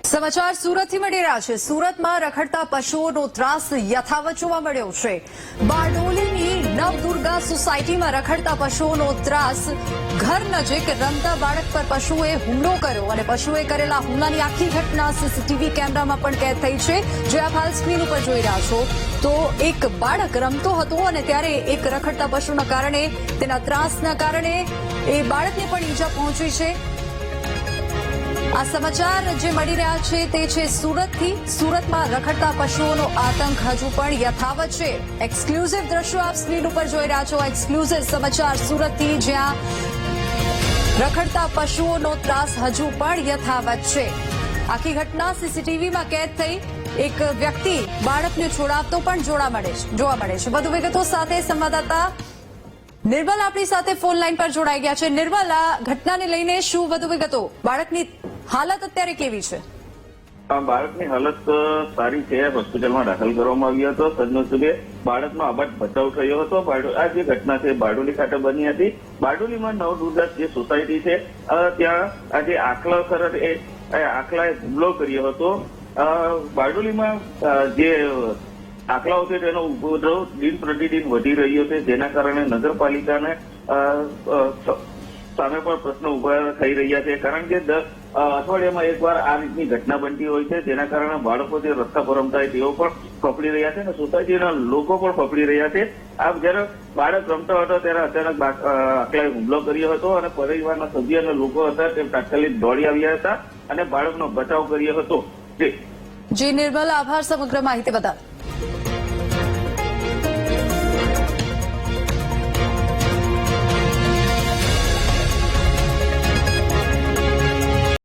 સમાચાર સુરતથી મળી રહ્યા છે। સુરતમાં રખડતા પશુઓનો ત્રાસ યથાવત જોવા મળ્યો છે। બારડોલીની નવદુર્ગા સોસાયટીમાં રખડતા પશુઓનો ત્રાસ। ઘર નજીક રમતા બાળક પર પશુએ હુમલો કર્યો અને પશુએ કરેલા હુમલાની આખી ઘટના સીસીટીવી કેમેરામાં પણ કેદ થઈ છે, જે આપ હાલ સ્ક્રીન ઉપર જોઈ રહ્યા છો। તો એક બાળક રમતો હતો અને ત્યારે એક રખડતા પશુના કારણે, તેના ત્રાસના કારણે એ બાળકને પણ ઈજા પહોંચી છે। આ સમાચાર જે મળી રહ્યા છે તે છે સુરતથી। સુરતમાં રખડતા પશુઓનો આતંક હજુ પણ યથાવત છે। એક્સક્લુઝિવ દ્રશ્યો આપ સ્ક્રીન ઉપર જોઈ રહ્યા છો। એક્સક્લુઝિવ સમાચાર સુરતથી, જ્યાં રખડતા પશુઓનો ત્રાસ હજુ પણ યથાવત છે। આખી ઘટના સીસીટીવીમાં કેદ થઈ। એક વ્યક્તિ બાળકને છોડાવતો પણ જોવા મળે છે। વધુ વિગતો સાથે સંવાદદાતા નિર્મલ આપણી સાથે ફોન લાઈન પર જોડાઈ ગયા છે। નિર્મલ, આ ઘટનાને લઈને શું વધુ વિગતો? બાળકની હાલત અત્યારે કેવી છે? બાળકની હાલત સારી છે। હોસ્પિટલમાં દાખલ કરવામાં આવ્યો હતો। સદનસીબે બાળકનો આબાદ બચાવ થયો હતો। આ જે ઘટના છે બારડોલી ખાતે બની હતી। બારડોલીમાં નવદુર્ગા જે સોસાયટી છે ત્યાં આજે આખલાએ હુમલો કર્યો હતો। બારડોલીમાં જે આખલાઓ છે તેનો ઉપદ્રવ દિન પ્રતિદિન વધી રહ્યો છે, જેના કારણે નગરપાલિકાને સામે પણ પ્રશ્નો ઉભા થઈ રહ્યા છે। કારણ કે અઠવાડિયામાં એકવાર આ રીતની ઘટના બનતી હોય છે, જેના કારણે બાળકો જે રસ્તા પર રમતા હોય તેઓ પણ ફફડી રહ્યા છે અને સોસાયટીના લોકો પણ ફફડી રહ્યા છે। આ જયારે બાળક રમતો હતો ત્યારે અચાનક આખલાએ હુમલો કર્યો હતો અને પરિવારના સભ્ય અને લોકો હતા તે તાત્કાલિક દોડી આવ્યા હતા અને બાળકનો બચાવ કર્યો હતો। જી નિર્મલ, આભાર સમગ્ર માહિતી બદલ।